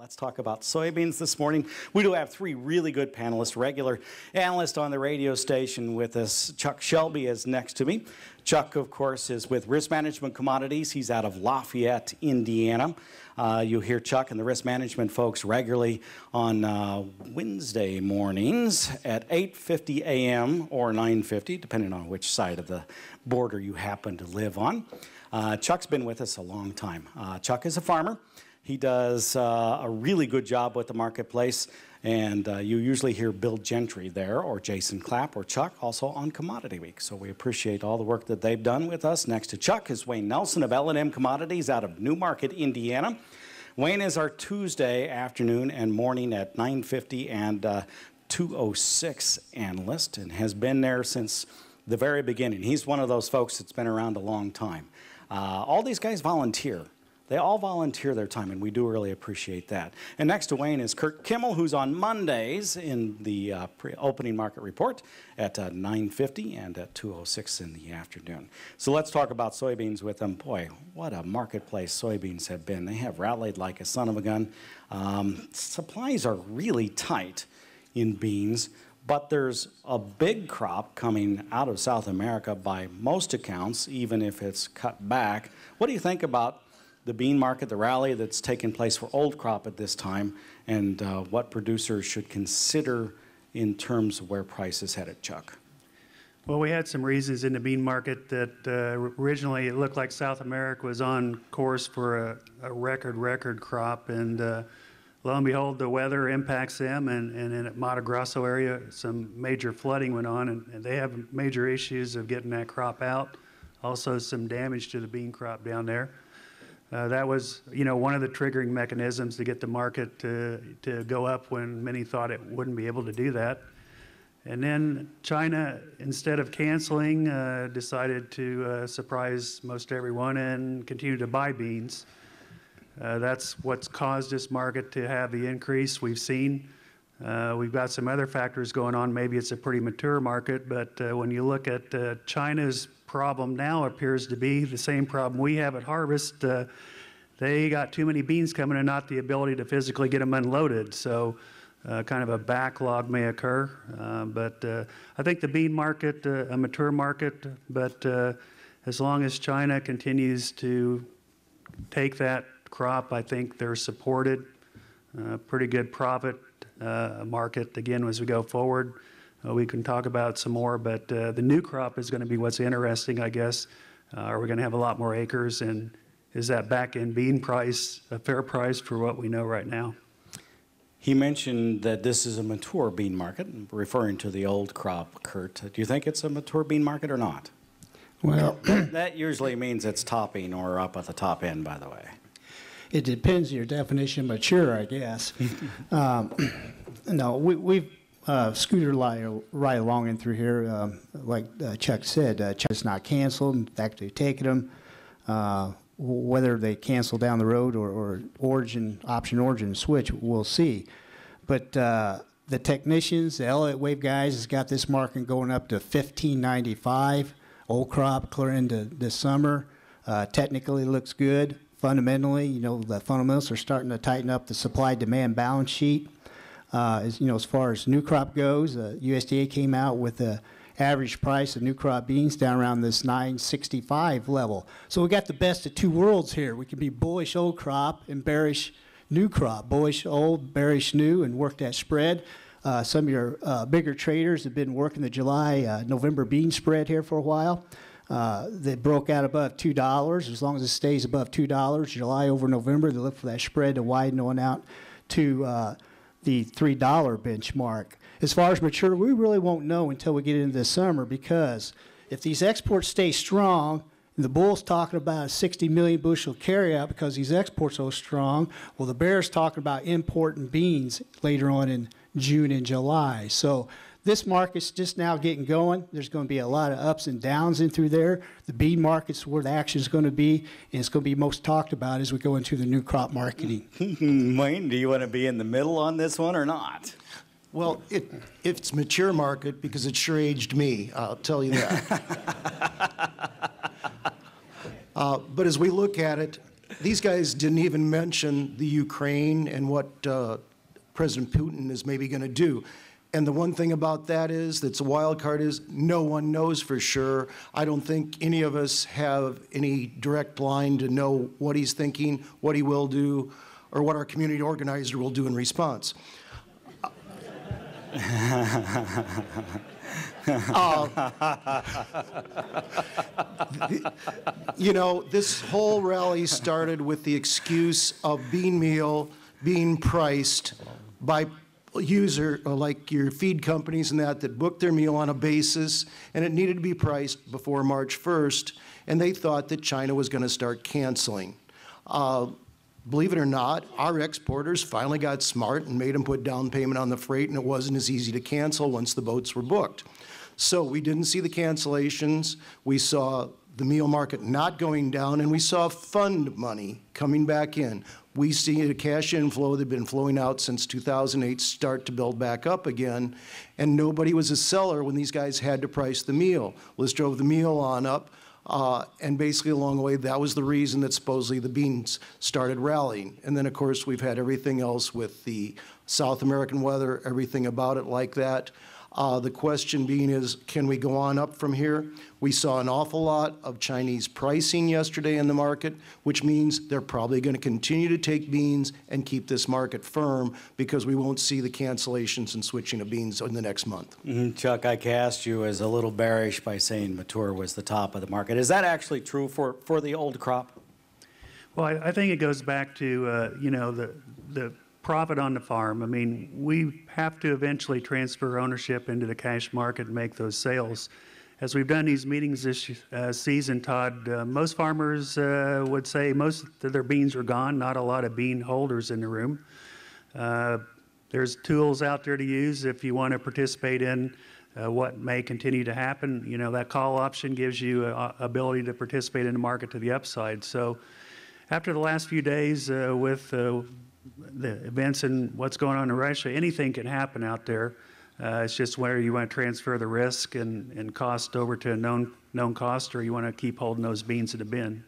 Let's talk about soybeans this morning. We do have three really good panelists. Regular analyst on the radio station with us, Chuck Shelby, is next to me. Chuck, of course, is with Risk Management Commodities. He's out of Lafayette, Indiana. You hear Chuck and the risk management folks regularly on Wednesday mornings at 8:50 a.m. or 9:50, depending on which side of the border you happen to live on. Chuck's been with us a long time. Chuck is a farmer. He does a really good job with the marketplace, and you usually hear Bill Gentry there, or Jason Clapp, or Chuck, also on Commodity Week. So we appreciate all the work that they've done with us. Next to Chuck is Wayne Nelson of L&M Commodities out of Newmarket, Indiana. Wayne is our Tuesday afternoon and morning at 9:50 and 2:06 analyst, and has been there since the very beginning. He's one of those folks that's been around a long time. All these guys volunteer. They all volunteer their time, and we do really appreciate that. And next to Wayne is Curt Kimmel, who's on Mondays in the opening market report at 9:50 and at 2:06 in the afternoon. So let's talk about soybeans with them. Boy, what a marketplace soybeans have been. They have rallied like a son of a gun. Supplies are really tight in beans, but there's a big crop coming out of South America by most accounts, even if it's cut back. What do you think about the bean market, the rally that's taken place for old crop at this time, and what producers should consider in terms of where prices headed, Chuck? Well, we had some reasons in the bean market that originally it looked like South America was on course for a record crop, and lo and behold, the weather impacts them, and in the Mato Grosso area, some major flooding went on, and they have major issues of getting that crop out. Also, some damage to the bean crop down there. That was, one of the triggering mechanisms to get the market to go up when many thought it wouldn't be able to do that. And then China, instead of canceling, decided to surprise most everyone and continue to buy beans. That's what's caused this market to have the increase we've seen. We've got some other factors going on. Maybe it's a pretty mature market, but when you look at China's problem now appears to be the same problem we have at harvest. They got too many beans coming and not the ability to physically get them unloaded. So kind of a backlog may occur. But I think the bean market, a mature market, but as long as China continues to take that crop, I think they're supported. Pretty good profit market again as we go forward. We can talk about some more, but the new crop is going to be what's interesting, I guess. Are we going to have a lot more acres, and is that back-end bean price a fair price for what we know right now? He mentioned that this is a mature bean market, referring to the old crop, Curt. Do you think it's a mature bean market or not? Well, that usually means it's topping or up at the top end, by the way. It depends on your definition of mature, I guess. No, we've scooted right along in through here. Like Chuck said, China's not canceled. In fact, they've taken them. Whether they cancel down the road or option origin switch, we'll see. But the technicians, the Elliott Wave guys, has got this market going up to $15.95. Old crop clear into this summer. Technically looks good. Fundamentally, the fundamentals are starting to tighten up the supply-demand balance sheet. As far as new crop goes, USDA came out with the average price of new crop beans down around this $9.65 level. So we got the best of two worlds here. We can be bullish old crop and bearish new crop. Bullish old, bearish new, and work that spread. Some of your bigger traders have been working the July, November bean spread here for a while. They broke out above $2. As long as it stays above $2, July over November, they look for that spread to widen on out to the $3 benchmark. As far as mature, we really won't know until we get into the summer, because if these exports stay strong, and the bull's talking about a 60 million bushel carryout because these exports are so strong, well, the bear's talking about importing beans later on in June and July. So this market's just now getting going. There's going to be a lot of ups and downs in through there. The bean market's where the action is going to be, and it's going to be most talked about as we go into the new crop marketing. Wayne, do you want to be in the middle on this one or not? Well, it's mature market because it sure aged me, I'll tell you that. But as we look at it, These guys didn't even mention the Ukraine and what President Putin is maybe going to do. And the one thing about that is, that's a wild card, is no one knows for sure. I don't think any of us have any direct line to know what he's thinking, what he will do, or what our community organizer will do in response. You know, this whole rally started with the excuse of bean meal being priced by like your feed companies and that booked their meal on a basis, and it needed to be priced before March 1st, and they thought that China was going to start canceling. Believe it or not, our exporters finally got smart and made them put down payment on the freight, and it wasn't as easy to cancel once the boats were booked. So we didn't see the cancellations. We saw the meal market not going down, and we saw fund money coming back in. We see a cash inflow that had been flowing out since 2008 start to build back up again, and nobody was a seller when these guys had to price the meal. Let's drove the meal on up. And basically along the way, that was the reason that supposedly the beans started rallying. And then, of course, we've had everything else with the South American weather, everything about it like that. The question being is, can we go on up from here? We saw an awful lot of Chinese pricing yesterday in the market, which means they're probably going to continue to take beans and keep this market firm, because we won't see the cancellations and switching of beans in the next month. Chuck, I cast you as a little bearish by saying mature was the top of the market. Is that actually true for the old crop? Well, I think it goes back to, you know, the profit on the farm. I mean, we have to eventually transfer ownership into the cash market and make those sales. As we've done these meetings this season, Todd, most farmers would say most of their beans are gone, not a lot of bean holders in the room. There's tools out there to use if you want to participate in what may continue to happen. You know, that call option gives you ability to participate in the market to the upside. So after the last few days with the events and what's going on in Russia, anything can happen out there. It's just whether you want to transfer the risk and cost over to a known cost, or you want to keep holding those beans in the bin.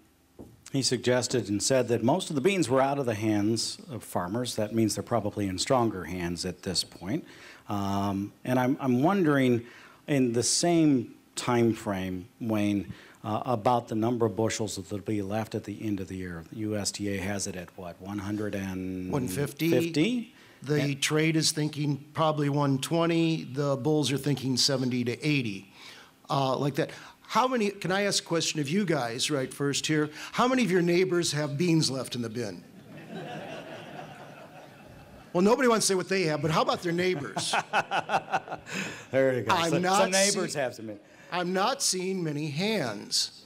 He suggested and said that most of the beans were out of the hands of farmers. That means they're probably in stronger hands at this point. And I'm wondering, in the same time frame, Wayne, about the number of bushels that will be left at the end of the year. The USDA has it at what, 150? 150. The trade is thinking probably 120. The bulls are thinking 70 to 80, like that. How many, can I ask a question of you guys right first here? How many of your neighbors have beans left in the bin? Well, nobody wants to say what they have, but how about their neighbors? There you go. Some neighbors have some. I'm not seeing many hands,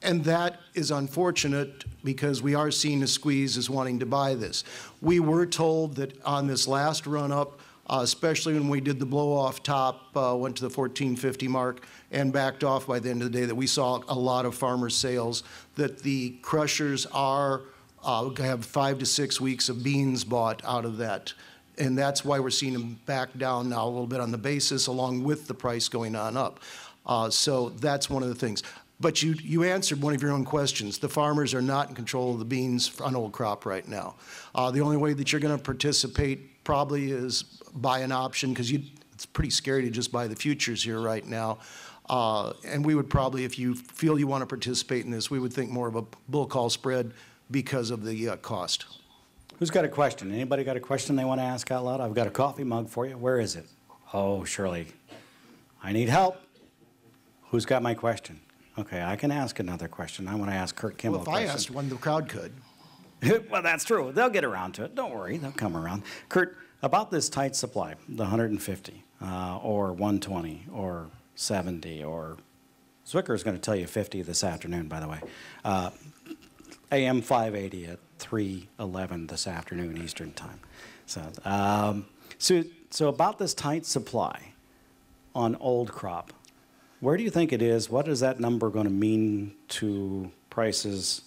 and that is unfortunate, because we are seeing a squeeze as wanting to buy this. We were told that on this last run-up, especially when we did the blow-off top, went to the 1450 mark and backed off by the end of the day, that we saw a lot of farmer sales, that the crushers are have 5 to 6 weeks of beans bought out of that. And that's why we're seeing them back down now a little bit on the basis, along with the price going on up. So that's one of the things. But you answered one of your own questions. The farmers are not in control of the beans on old crop right now. The only way that you're going to participate probably is buy an option, because it's pretty scary to just buy the futures here right now. And we would probably, if you feel you want to participate in this, we would think more of a bull call spread because of the cost. Who's got a question? Anybody got a question they want to ask out loud? I've got a coffee mug for you. Where is it? Oh, Shirley. I need help. Who's got my question? Okay, I can ask another question. I want to ask Curt Kimmel. Well, if I asked one, the crowd could. Well, that's true. They'll get around to it. Don't worry. They'll come around. Curt, about this tight supply, the 150 or 120 or 70, or Zwicker's going to tell you 50 this afternoon, by the way. AM 580 at 3:11 this afternoon Eastern time. So about this tight supply on old crop, where do you think it is? What is that number going to mean to prices?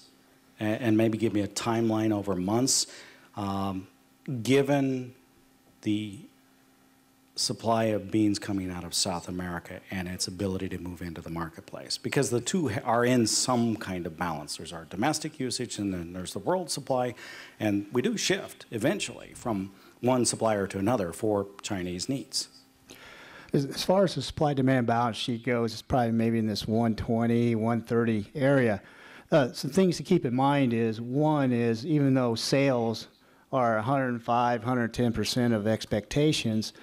And maybe give me a timeline over months, given the supply of beans coming out of South America and its ability to move into the marketplace? Because the two are in some kind of balance. There's our domestic usage and then there's the world supply, and we do shift eventually from one supplier to another for Chinese needs. As far as the supply-demand balance sheet goes, it's probably maybe in this 120, 130 area. Some things to keep in mind is, one is, even though sales are 105, 110% of expectations,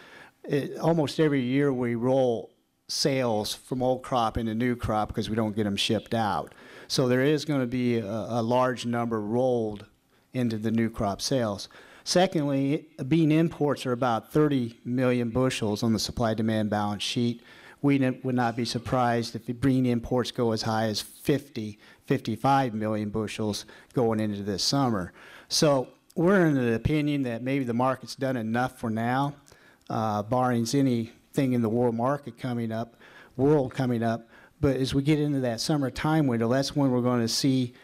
almost every year we roll sales from old crop into new crop because we don't get them shipped out. So there is going to be a large number rolled into the new crop sales. Secondly, bean imports are about 30 million bushels on the supply-demand balance sheet. We would not be surprised if the bean imports go as high as 50, 55 million bushels going into this summer. So we're in the opinion that maybe the market's done enough for now, barring anything in the world market coming up. But as we get into that summer time window, that's when we're going to see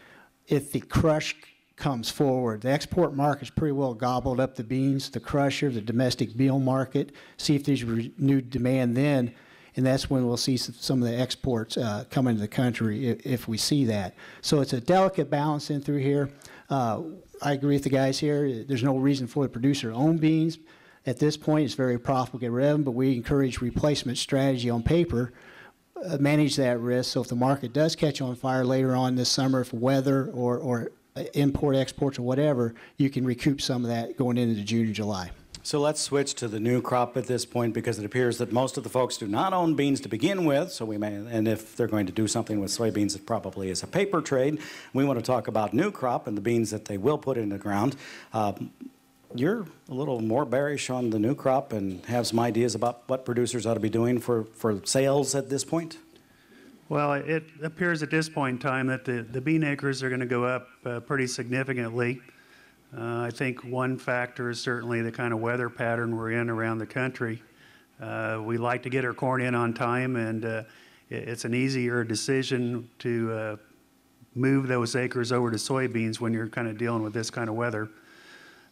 if the crush comes forward. The export market's pretty well gobbled up the beans, the crusher, the domestic meal market, see if there's renewed demand then, and that's when we'll see some of the exports come into the country if we see that. So it's a delicate balance in through here. I agree with the guys here. There's no reason for the producer to own beans. At this point, it's very profitable to get rid of them, but we encourage replacement strategy on paper, manage that risk, so if the market does catch on fire later on this summer, if weather or import, exports, or whatever, you can recoup some of that going into June and July. So let's switch to the new crop at this point, because it appears that most of the folks do not own beans to begin with. So we may, and if they're going to do something with soybeans, it probably is a paper trade. We want to talk about new crop and the beans that they will put in the ground. You're a little more bearish on the new crop and have some ideas about what producers ought to be doing for sales at this point? Well, it appears at this point in time that the bean acres are going to go up pretty significantly. I think one factor is certainly the kind of weather pattern we're in around the country. We like to get our corn in on time, and it's an easier decision to move those acres over to soybeans when you're kind of dealing with this kind of weather.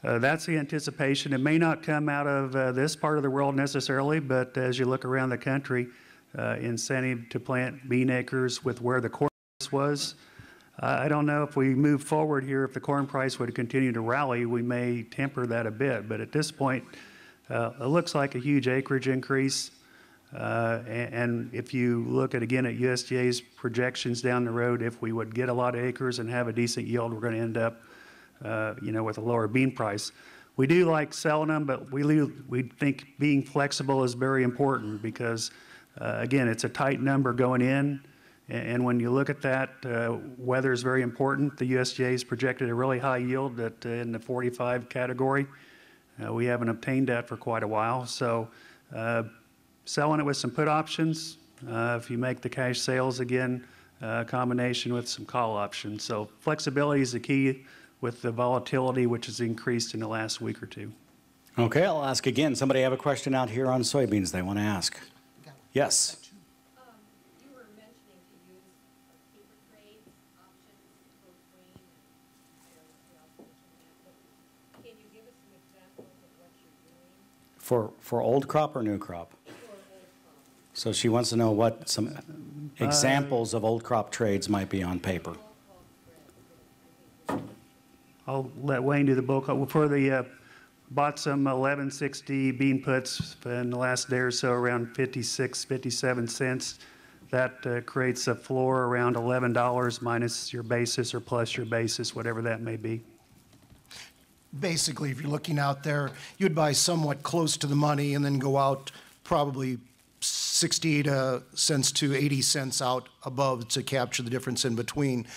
That's the anticipation. It may not come out of this part of the world necessarily, but as you look around the country, incentive to plant bean acres with where the corn price was. I don't know if we move forward here, if the corn price would continue to rally, we may temper that a bit. But at this point, it looks like a huge acreage increase. And if you look at, again, at USDA's projections down the road, if we would get a lot of acres and have a decent yield, we're going to end up with a lower bean price. We do like selling them, but we think being flexible is very important because, again, it's a tight number going in. And when you look at that, weather is very important. The USDA has projected a really high yield in the 45 category. We haven't obtained that for quite a while. So selling it with some put options, if you make the cash sales again, combination with some call options. So flexibility is the key with the volatility, which has increased in the last week or two. Okay, I'll ask again. Somebody have a question out here on soybeans they want to ask. Yes. You were mentioning to use paper trades, options, both grain and but can you give us some examples of what you're doing? For old crop or new crop? For old crop. So she wants to know what some examples of old crop trades might be on paper. I'll let Wayne do the bulk. For the bought some 1160 bean puts in the last day or so around 56, 57 cents. That creates a floor around $11 minus your basis or plus your basis, whatever that may be. Basically, if you're looking out there, you'd buy somewhat close to the money and then go out probably 60 cents to 80 cents out above to capture the difference in between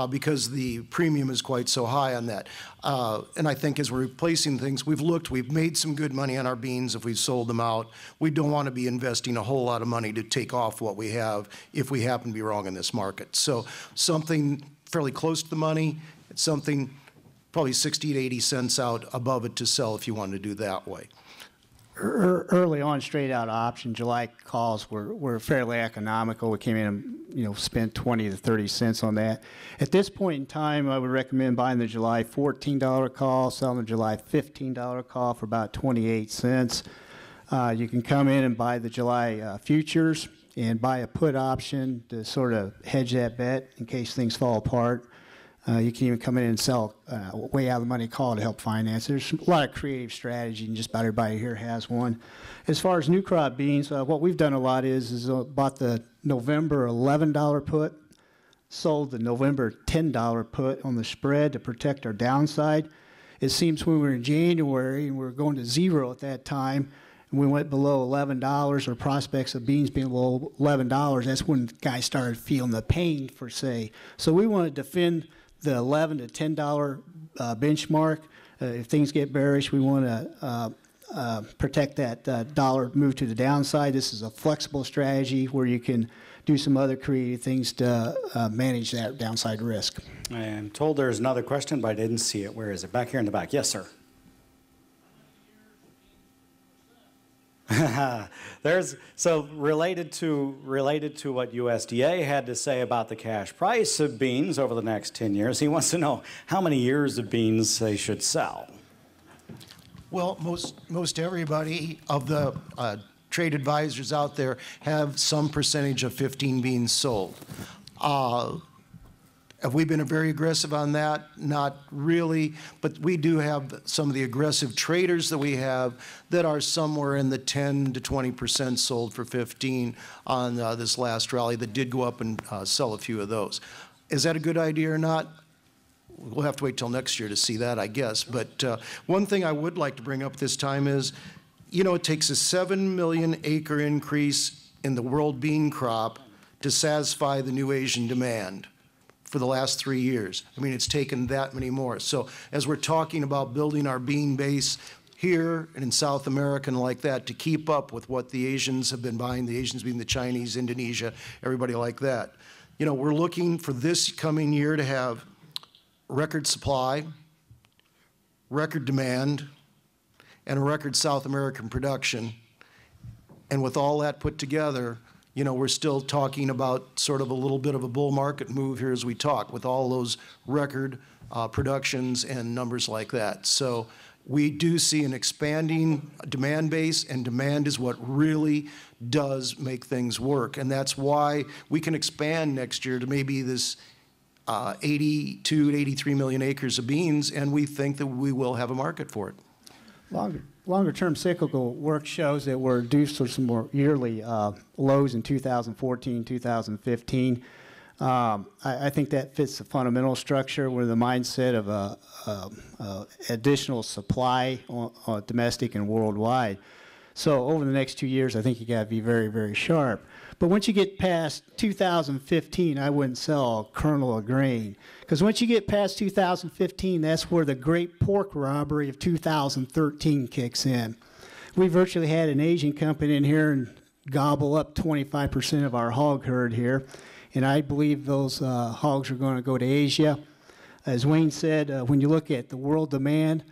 because the premium is quite so high on that. And I think as we're replacing things, we've made some good money on our beans if we've sold them out. We don't want to be investing a whole lot of money to take off what we have if we happen to be wrong in this market. So something fairly close to the money, it's something probably 60 to 80 cents out above it to sell if you want to do that way. Early on, straight out option, July calls were fairly economical. We came in and spent 20 to 30 cents on that. At this point in time, I would recommend buying the July $14 call, selling the July $15 call for about 28 cents. You can come in and buy the July futures and buy a put option to sort of hedge that bet in case things fall apart. You can even come in and sell way out of the money call to help finance. There's a lot of creative strategy, and just about everybody here has one. As far as new crop beans, what we've done a lot is bought the November $11 put, sold the November $10 put on the spread to protect our downside. It seems when we were in January and we were going to zero at that time, and we went below $11 or prospects of beans being below $11, that's when guys started feeling the pain, per se. So we want to defend the $11 to $10 benchmark. If things get bearish, we want to protect that dollar move to the downside. This is a flexible strategy where you can do some other creative things to manage that downside risk. I'm told there's another question, but I didn't see it. Where is it? Back here in the back. Yes, sir. So related to what USDA had to say about the cash price of beans over the next 10 years, he wants to know how many years of beans they should sell. Well, most everybody of the trade advisors out there have some percentage of 15 beans sold. Have we been very aggressive on that? Not really, but we do have some of the aggressive traders that we have that are somewhere in the 10 to 20% sold for 15 on this last rally that did go up and sell a few of those. Is that a good idea or not? We'll have to wait till next year to see that, I guess. But one thing I would like to bring up this time is, you know, it takes a 7 million acre increase in the world bean crop to satisfy the new Asian demand for the last 3 years. I mean, it's taken that many more. So as we're talking about building our bean base here and in South America and like that to keep up with what the Asians have been buying, the Asians being the Chinese, Indonesia, everybody like that. You know, we're looking for this coming year to have record supply, record demand, and a record South American production. And with all that put together, you know, we're still talking about sort of a little bit of a bull market move here as we talk with all those record productions and numbers like that. So we do see an expanding demand base, and demand is what really does make things work. And that's why we can expand next year to maybe this 82 to 83 million acres of beans, and we think that we will have a market for it. Longer-term cyclical work shows that we're due for some more yearly lows in 2014, 2015. I think that fits the fundamental structure where the mindset of additional supply, domestic and worldwide. So over the next 2 years, I think you got to be very, very sharp. But once you get past 2015, I wouldn't sell a kernel of grain. Because once you get past 2015, that's where the great pork robbery of 2013 kicks in. We virtually had an Asian company in here and gobble up 25% of our hog herd here. And I believe those hogs are going to go to Asia. As Wayne said, when you look at the world demand,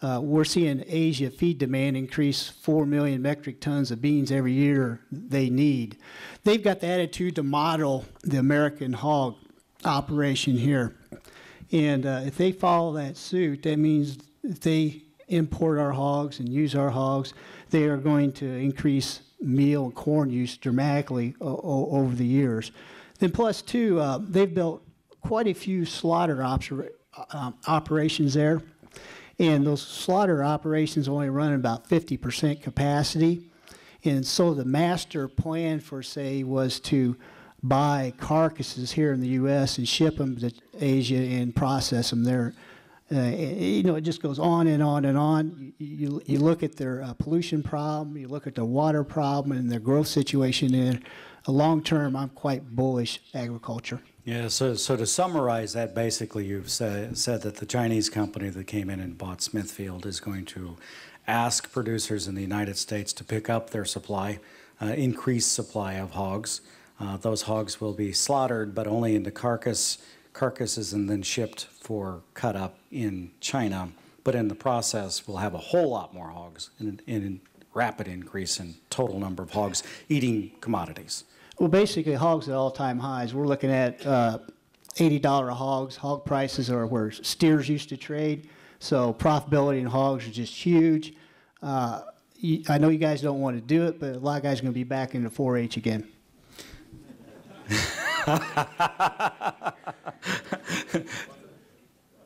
we're seeing Asia feed demand increase 4 million metric tons of beans every year they need. They've got the attitude to model the American hog operation here. And if they follow that suit, that means if they import our hogs and use our hogs, they are going to increase meal and corn use dramatically over the years. Then plus two, they've built quite a few slaughter operations there. And those slaughter operations only run about 50% capacity. And so the master plan for, say, was to buy carcasses here in the U.S. and ship them to Asia and process them there. You know, it just goes on and on and on. You look at their pollution problem, you look at their water problem and their growth situation, and long term, I'm quite bullish agriculture. Yeah, so to summarize that, basically you've said that the Chinese company that came in and bought Smithfield is going to ask producers in the United States to pick up their supply, increased supply of hogs. Those hogs will be slaughtered, but only into carcasses and then shipped for cut up in China. But in the process, we'll have a whole lot more hogs in rapid increase in total number of hogs eating commodities. Well, basically, hogs at all-time highs. We're looking at $80 hogs. Hog prices are where steers used to trade, so profitability in hogs are just huge. I know you guys don't want to do it, but a lot of guys are going to be back into 4-H again.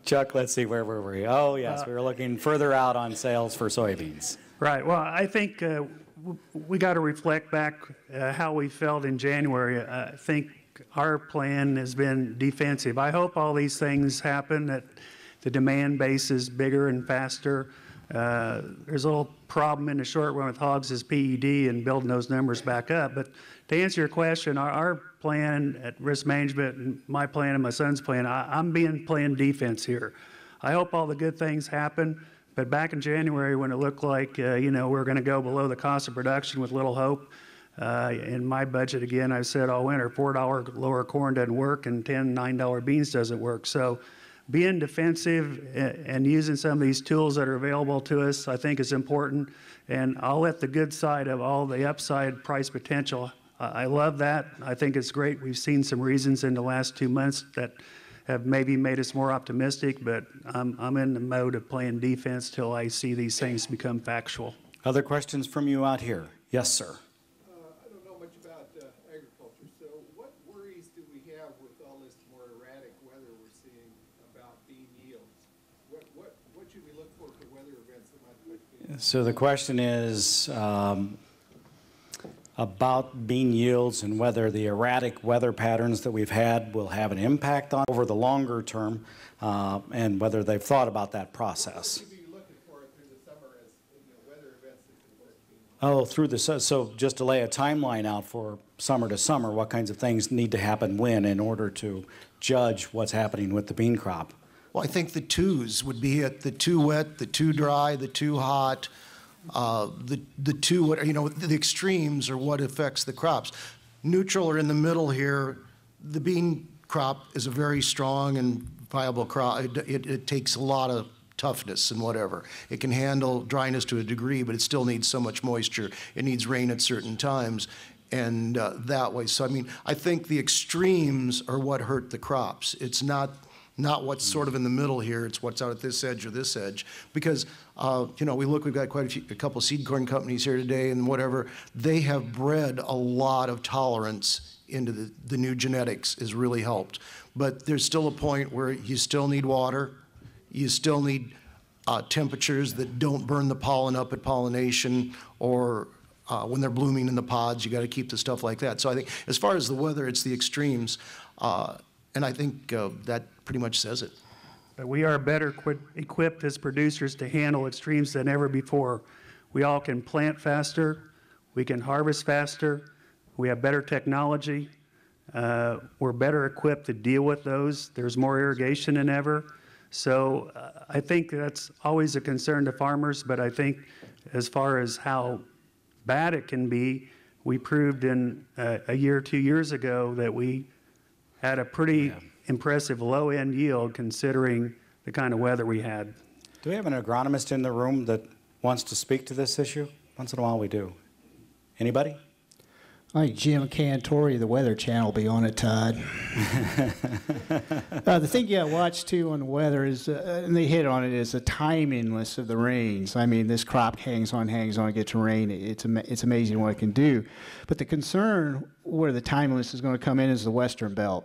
Chuck, let's see, where were we? Oh, yes, we were looking further out on sales for soybeans. Right. Well, I think we got to reflect back how we felt in January. I think our plan has been defensive. I hope all these things happen, that the demand base is bigger and faster. There's a little problem in the short run with hogs is PED and building those numbers back up. But to answer your question, our plan at risk management, and my plan and my son's plan, I'm playing defense here. I hope all the good things happen. But back in January, when it looked like we're going to go below the cost of production with little hope, in my budget again, I've said all winter, $4 lower corn doesn't work, and $9 beans doesn't work. So being defensive and using some of these tools that are available to us, I think is important. And I'll let the good side of all the upside price potential. I love that. I think it's great. We've seen some reasons in the last 2 months that have maybe made us more optimistic, but I'm in the mode of playing defense till I see these things become factual. Other questions from you out here? Yes, sir. I don't know much about agriculture, so what worries do we have with all this more erratic weather we're seeing about bean yields? What should we look for weather events that might affect beans? So the question is about bean yields and whether the erratic weather patterns that we've had will have an impact on over the longer term, and whether they've thought about that process. What should we be looking for through the summer as weather events that could affect beans? Oh, through the so just to lay a timeline out for summer to summer, what kinds of things need to happen when in order to judge what's happening with the bean crop? Well, I think the twos would be it: the too wet, the too dry, the too hot. The two, the extremes are what affects the crops. Neutral or in the middle here, the bean crop is a very strong and viable crop. It takes a lot of toughness and whatever. It can handle dryness to a degree, but it still needs so much moisture. It needs rain at certain times, and that way. So, I mean, I think the extremes are what hurt the crops. It's not what's sort of in the middle here. It's what's out at this edge or this edge. Because, we've got quite a couple of seed corn companies here today and whatever. They have bred a lot of tolerance into the new genetics has really helped. But there's still a point where you still need water. You still need temperatures that don't burn the pollen up at pollination, or when they're blooming in the pods, you got to keep the stuff like that. So I think as far as the weather, it's the extremes. And I think that pretty much says it. But we are better equipped as producers to handle extremes than ever before. We all can plant faster, we can harvest faster, we have better technology, we're better equipped to deal with those. There's more irrigation than ever. So I think that's always a concern to farmers, but I think as far as how bad it can be, we proved in a year or 2 years ago that we had a pretty impressive low-end yield considering the kind of weather we had. Do we have an agronomist in the room that wants to speak to this issue? Once in a while we do. Anybody? I think Jim Cantori, the Weather Channel, will be on it, Todd. The thing you got to watch, too, on the weather is, and they hit on it, is the timingness of the rains. I mean, this crop hangs on, gets rain. It's amazing what it can do. But the concern where the timingness is going to come in is the western belt.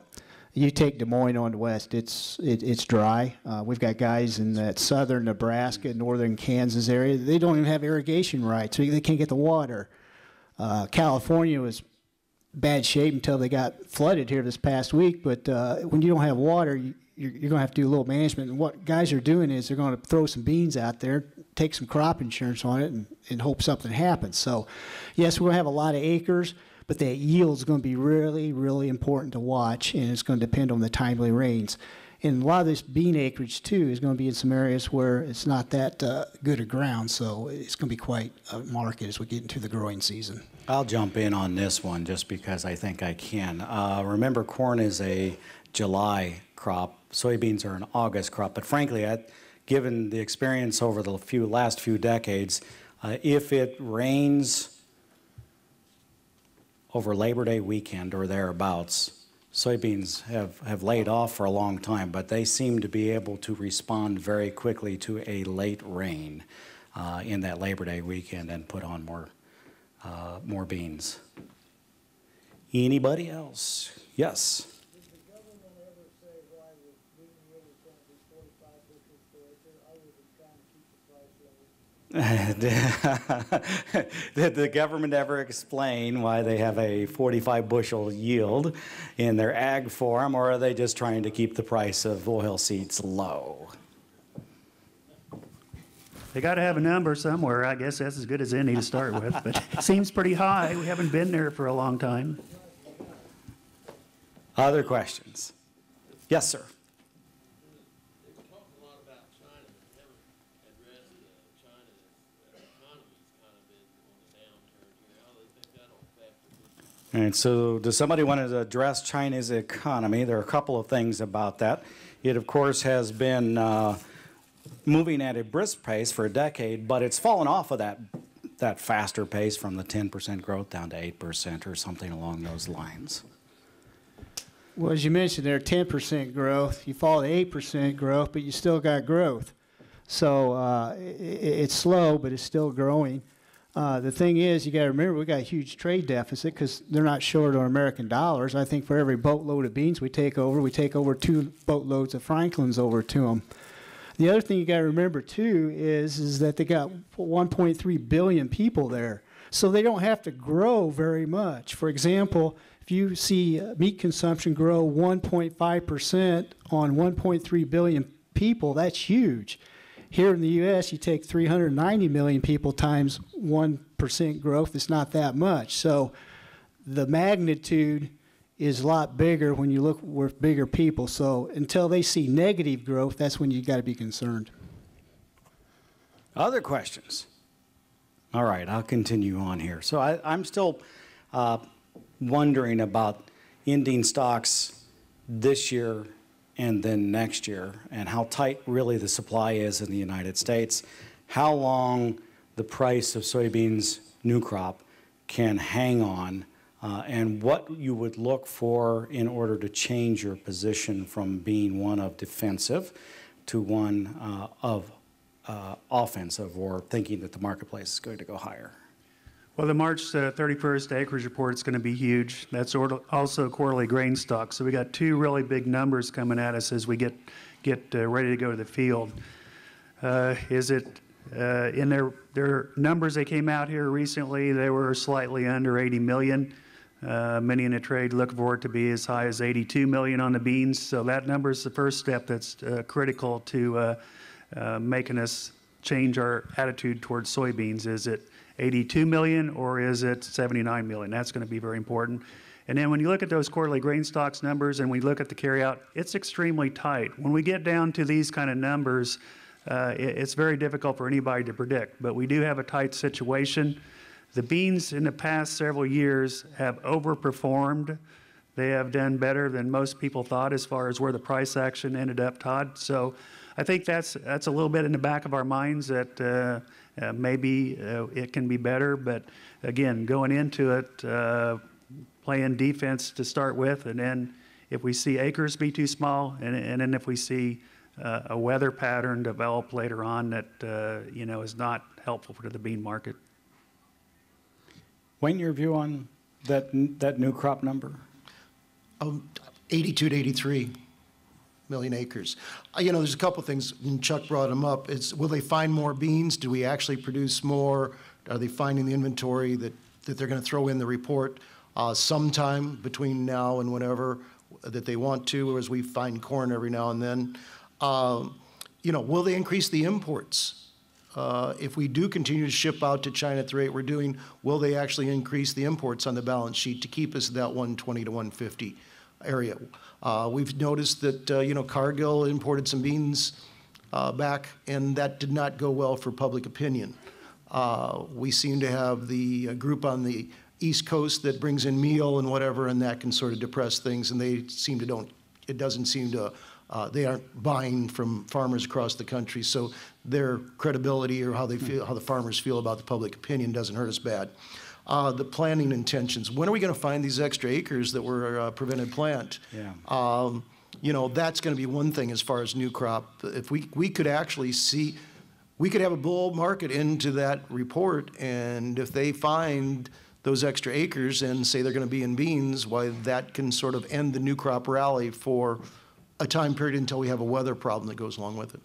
You take Des Moines on the west, it's dry. We've got guys in that southern Nebraska, northern Kansas area. They don't even have irrigation rights, so they can't get the water. California was bad shape until they got flooded here this past week. But when you don't have water, you're going to have to do a little management. And what guys are doing is they're going to throw some beans out there, take some crop insurance on it, and hope something happens. So, yes, we're going to have a lot of acres, but that yield is going to be really, really important to watch, and it's going to depend on the timely rains. And a lot of this bean acreage, too, is going to be in some areas where it's not that good a ground, so it's going to be quite a market as we get into the growing season. I'll jump in on this one just because I think I can. Remember, corn is a July crop. Soybeans are an August crop. But frankly, given the experience over the last few decades, if it rains over Labor Day weekend or thereabouts, soybeans have laid off for a long time, but they seem to be able to respond very quickly to a late rain. in that Labor Day weekend and put on more beans. Anybody else? Yes. Did the government ever say why the bean yield was going to be 45 bushels per acre, other than trying to keep the price low? Did the government ever explain why they have a 45 bushel yield in their ag form, or are they just trying to keep the price of oilseeds low? They got to have a number somewhere. I guess that's as good as any to start with, but it seems pretty high. We haven't been there for a long time. Other questions? Yes, sir. They've talked a lot about China, but haven't addressed China's economy's kind of been on the downturn here. How do they think that'll affect it? And so does somebody want to address China's economy? There are a couple of things about that. It, of course, has been moving at a brisk pace for a decade, but it's fallen off of that faster pace from the 10% growth down to 8% or something along those lines. Well, as you mentioned there, 10% growth. You fall to 8% growth, but you still got growth. So it's slow, but it's still growing. The thing is, you got to remember, we got a huge trade deficit because they're not short on American dollars. I think for every boatload of beans we take over 2 boatloads of Franklins over to them. The other thing you got to remember too is that they got 1.3 billion people there, so they don't have to grow very much. For example, if you see meat consumption grow 1.5% on 1.3 billion people, that's huge. Here in the U.S., you take 390 million people times 1% growth, it's not that much. So the magnitude is a lot bigger when you look with bigger people. So until they see negative growth, that's when you got to be concerned. Other questions? All right, I'll continue on here. So I'm still wondering about ending stocks this year and then next year, and how tight really the supply is in the United States, how long the price of soybeans new crop can hang on, and what you would look for in order to change your position from being one of defensive to one of offensive, or thinking that the marketplace is going to go higher. Well, the March 31st acreage report is going to be huge. That's also quarterly grain stock. So we got 2 really big numbers coming at us as we get ready to go to the field. In their numbers they came out here recently, they were slightly under 80 million. Many in the trade look for it to be as high as 82 million on the beans. So that number is the first step that's critical to making us change our attitude towards soybeans. Is it 82 million or is it 79 million? That's going to be very important. And then when you look at those quarterly grain stocks numbers and we look at the carryout, it's extremely tight. When we get down to these kind of numbers, it's very difficult for anybody to predict. But we do have a tight situation. The beans in the past several years have overperformed. They have done better than most people thought as far as where the price action ended up, Todd. So I think that's a little bit in the back of our minds that maybe it can be better. But again, going into it, playing defense to start with, and then if we see acres be too small, and then if we see a weather pattern develop later on that is not helpful for the bean market. Wayne, your view on that new crop number? 82 to 83 million acres. There's a couple things, and Chuck brought them up. Will they find more beans? Do we actually produce more? Are they finding the inventory that they're going to throw in the report sometime between now and whenever that they want to, or as we find corn every now and then? Will they increase the imports? If we do continue to ship out to China at the rate we're doing, will they actually increase the imports on the balance sheet to keep us at that 120 to 150 area? We've noticed that, Cargill imported some beans back, and that did not go well for public opinion. We seem to have the group on the East Coast that brings in meal and whatever, and that can sort of depress things, and they they aren't buying from farmers across the country, so their credibility or how they feel, how the farmers feel about the public opinion doesn't hurt us bad. The planting intentions. When are we going to find these extra acres that were prevented plant? Yeah. That's going to be one thing as far as new crop. If we could actually see, we could have a bull market into that report, and if they find those extra acres and say they're going to be in beans, why that can sort of end the new crop rally for a time period until we have a weather problem that goes along with it.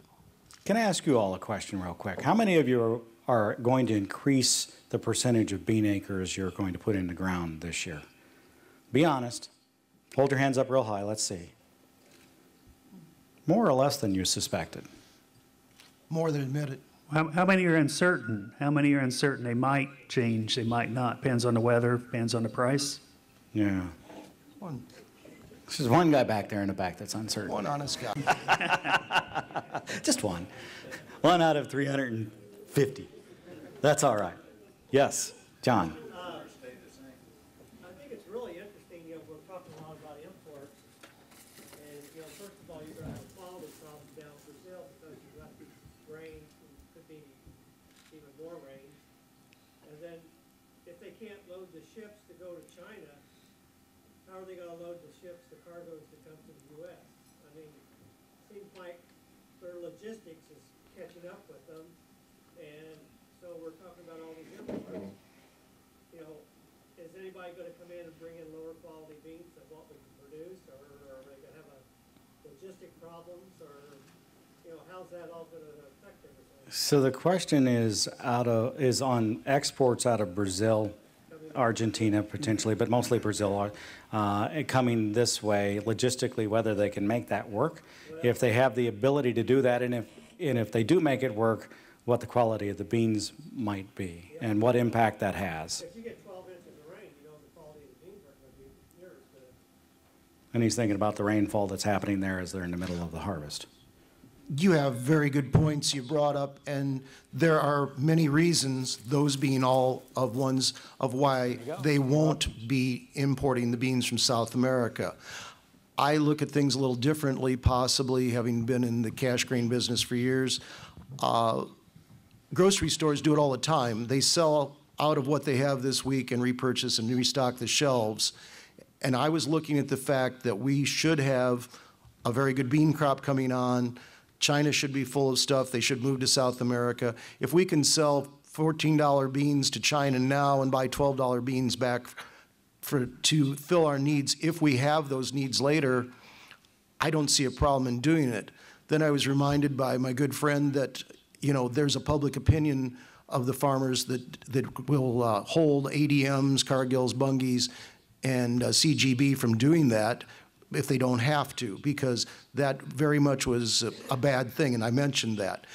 Can I ask you all a question real quick? How many of you are going to increase the percentage of bean acres you're going to put in the ground this year? Be honest. Hold your hands up real high. Let's see. More or less than you suspected? More than admit it. How many are uncertain? How many are uncertain? They might change, they might not. Depends on the weather, depends on the price. Yeah. One, There's one guy back there in the back that's uncertain. one honest guy. Just one. One out of 350. That's all right. Yes, John. I think it's really interesting, we're talking a lot about imports. And, first of all, you're going to have a quality problem down in Brazil because you've got these rains, and could be even more rain. And then if they can't load the ships to go to China, how are they going to load the ships, the cargoes that come to the U.S.? I mean, it seems like their logistics is catching up with them. And so we're talking about all these imports. Is anybody going to come in and bring in lower quality beans than what we can produce, or are they going to have logistic problems, or how's that all going to affect everything? So the question is on exports out of Brazil, Argentina potentially, but mostly Brazil, coming this way logistically, whether they can make that work, if they have the ability to do that, and if they do make it work, what the quality of the beans might be, and what impact that has. If you get 12 inches of rain, the quality of the beans aren't going to be near as good. And he's thinking about the rainfall that's happening there as they're in the middle of the harvest. You have very good points you brought up, and there are many reasons, those being all of ones of why they won't be importing the beans from South America. I look at things a little differently, possibly having been in the cash grain business for years. Grocery stores do it all the time. They sell out of what they have this week and repurchase and restock the shelves. And I was looking at the fact that we should have a very good bean crop coming on. China should be full of stuff. They should move to South America. If we can sell $14 beans to China now and buy $12 beans back to fill our needs, if we have those needs later, I don't see a problem in doing it. Then I was reminded by my good friend that there's a public opinion of the farmers that will hold ADMs, Cargills, Bungies, and CGB from doing that if they don't have to, because that very much was a bad thing, and I mentioned that.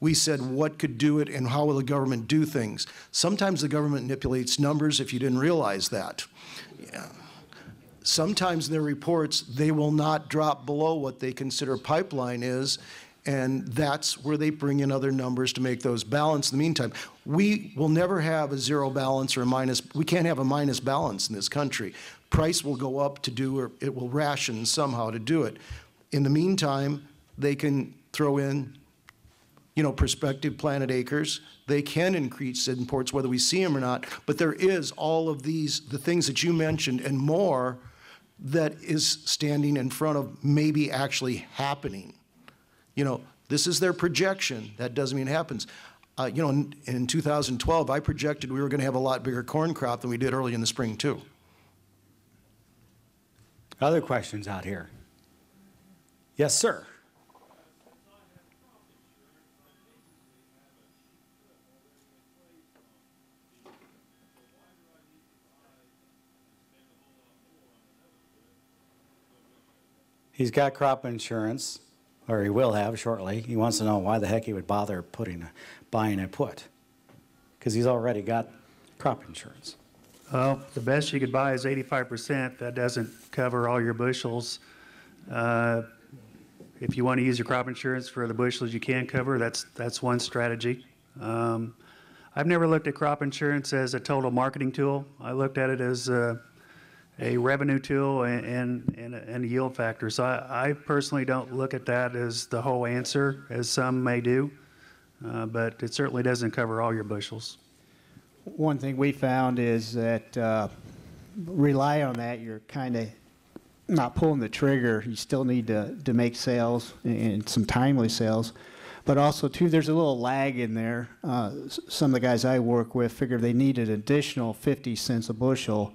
We said what could do it and how will the government do things. Sometimes the government manipulates numbers if you didn't realize that. Yeah. Sometimes in their reports, they will not drop below what they consider pipeline is, and that's where they bring in other numbers to make those balance. In the meantime, we will never have a zero balance or a minus. We can't have a minus balance in this country. Price will go up to do, or it will ration somehow to do it. In the meantime, they can throw in, prospective planted acres. They can increase imports whether we see them or not. But there is all of these, the things that you mentioned and more, that is standing in front of maybe actually happening. This is their projection. That doesn't mean it happens. In 2012, I projected we were going to have a lot bigger corn crop than we did early in the spring, too. Other questions out here? Yes, sir. He's got crop insurance, or he will have shortly. He wants to know why the heck he would bother buying a put, because he's already got crop insurance. Well, the best you could buy is 85%. That doesn't cover all your bushels. If you want to use your crop insurance for the bushels you can cover, that's one strategy. I've never looked at crop insurance as a total marketing tool. I looked at it as a revenue tool and a yield factor. So I personally don't look at that as the whole answer, as some may do, but it certainly doesn't cover all your bushels. One thing we found is that rely on that, you're kind of not pulling the trigger. You still need to make sales and some timely sales. But also, too, there's a little lag in there. Some of the guys I work with figure they need an additional 50 cents a bushel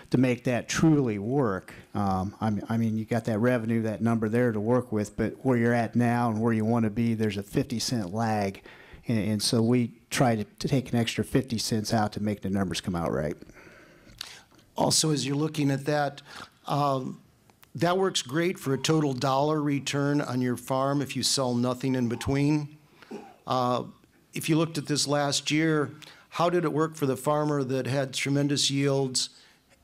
to make that truly work. I mean, you got that revenue, that number there to work with, but where you're at now and where you want to be, there's a 50-cent lag. And so we try to take an extra 50 cents out to make the numbers come out right. Also, as you're looking at that, that works great for a total dollar return on your farm if you sell nothing in between. If you looked at this last year, how did it work for the farmer that had tremendous yields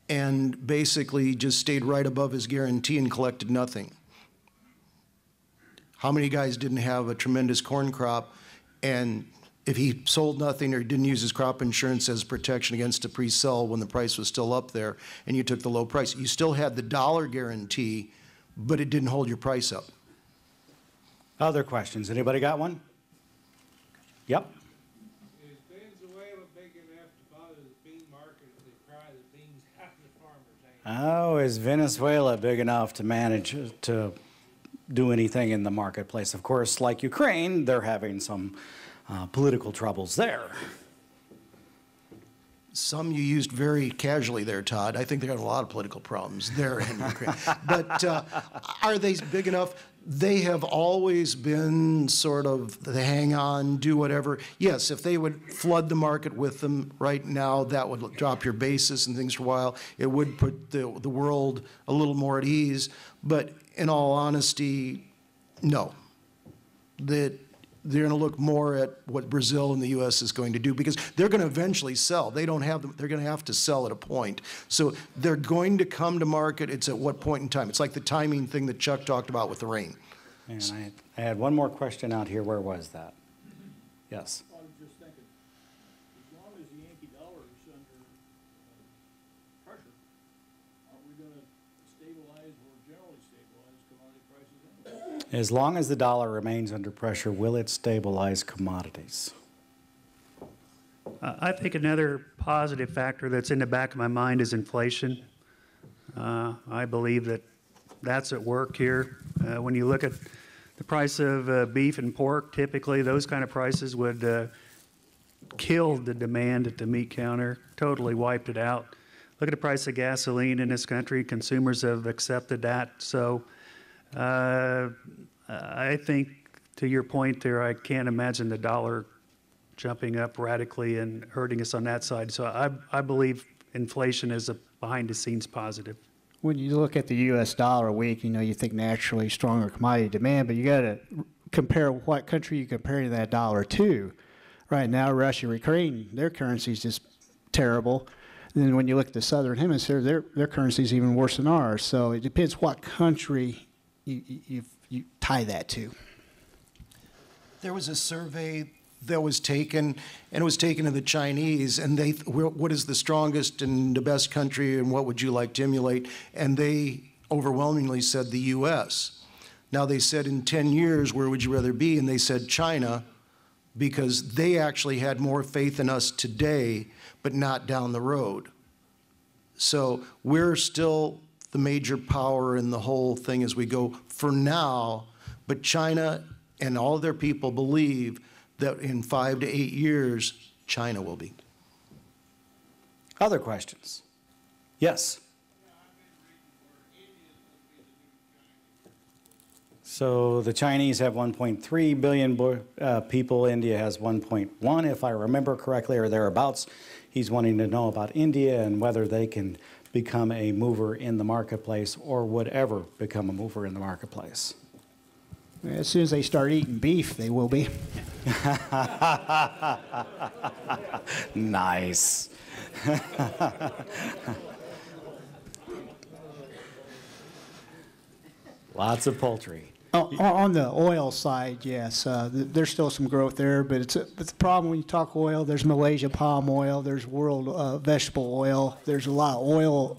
and basically just stayed right above his guarantee and collected nothing? How many guys didn't have a tremendous corn crop, and if he sold nothing or didn't use his crop insurance as protection against a pre-sell when the price was still up there and you took the low price, you still had the dollar guarantee, but it didn't hold your price up? Other questions? Anybody got one? Yep. Is Venezuela big enough to bother the bean market if they pry the beans out of the farmer's hands? Oh, is Venezuela big enough to manage to do anything in the marketplace? Of course, like Ukraine, they're having some political troubles there. Some you used very casually there, Todd. I think they got a lot of political problems there in Ukraine. But are they big enough? They have always been sort of the hang on, do whatever. Yes, if they would flood the market with them right now, that would drop your basis and things for a while. It would put the world a little more at ease. But in all honesty, no. That they're going to look more at what Brazil and the U.S. is going to do, because they're going to eventually sell. They don't have them. They're going to have to sell at a point. So they're going to come to market. It's at what point in time. It's like the timing thing that Chuck talked about with the rain. And I had one more question out here. Where was that? Yes. I was just thinking, as long as the Yankee dollar is under pressure, aren't we going to stabilize or generally stabilize commodity prices anyway? As long as the dollar remains under pressure, will it stabilize commodities? I think another positive factor that's in the back of my mind is inflation. I believe that that's at work here. When you look at the price of beef and pork, typically those kind of prices would kill the demand at the meat counter, totally wiped it out. Look at the price of gasoline in this country. Consumers have accepted that. So I think, to your point there, I can't imagine the dollar jumping up radically and hurting us on that side. So I believe inflation is a behind-the-scenes positive. When you look at the U.S. dollar weak, you know, you think naturally stronger commodity demand, but you got to compare what country you're comparing that dollar to. Right now, Russia, Ukraine, their currency is just terrible. And then when you look at the southern hemisphere, their currency is even worse than ours. So it depends what country you tie that to. There was a survey that was taken, and it was taken to the Chinese, and they, what is the strongest and the best country, and what would you like to emulate? And they overwhelmingly said the U.S. Now they said, in 10 years, where would you rather be? And they said China, because they actually had more faith in us today, but not down the road. So we're still the major power in the whole thing as we go for now, but China and all of their people believe that in 5 to 8 years, China will be. Other questions? Yes. So the Chinese have 1.3 billion people. India has 1.1, if I remember correctly, or thereabouts. He's wanting to know about India and whether they can become a mover in the marketplace or would ever become a mover in the marketplace. As soon as they start eating beef, they will be. Nice. Lots of poultry. On the oil side, yes, there's still some growth there, but it's a problem when you talk oil. There's Malaysia palm oil, there's world vegetable oil. There's a lot of oil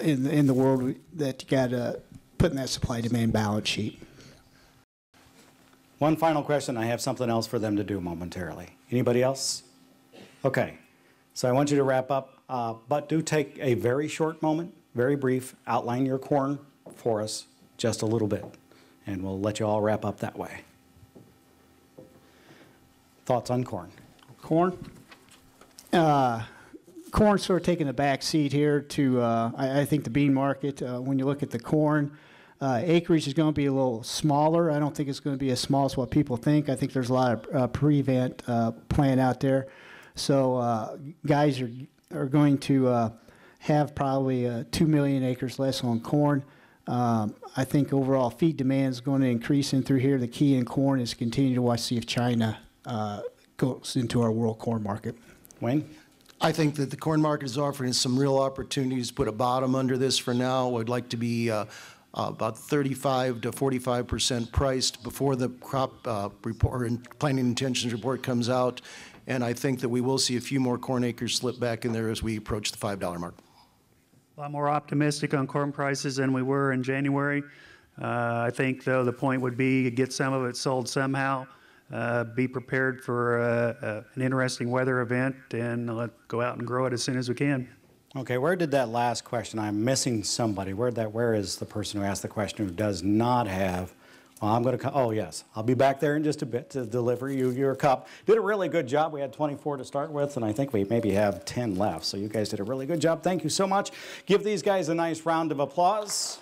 in the world that you got to put in that supply-demand balance sheet. One final question. I have something else for them to do momentarily. Anybody else? Okay. So I want you to wrap up, but do take a very short moment, very brief, outline your corn for us just a little bit, and we'll let you all wrap up that way. Thoughts on corn? Corn? Corn's sort of taking a back seat here to, I think, the bean market. When you look at the corn, acreage is going to be a little smaller. I don't think it's going to be as small as what people think. I think there's a lot of prevent plan out there. So guys are going to have probably 2 million acres less on corn. I think overall feed demand is going to increase in through here. The key in corn is continue to watch, see if China goes into our world corn market. Wayne? I think that the corn market is offering some real opportunities to put a bottom under this for now. I'd like to be about 35 to 45% priced before the crop report and planting intentions report comes out. And I think that we will see a few more corn acres slip back in there as we approach the $5 mark. A lot more optimistic on corn prices than we were in January. I think, though, the point would be get some of it sold somehow, be prepared for an interesting weather event, and go out and grow it as soon as we can. Okay, where did that last question? I'm missing somebody. Where is the person who asked the question who does not have? Well, I'm going to. Oh yes, I'll be back there in just a bit to deliver you your cup. Did a really good job. We had 24 to start with, and I think we maybe have 10 left. So you guys did a really good job. Thank you so much. Give these guys a nice round of applause.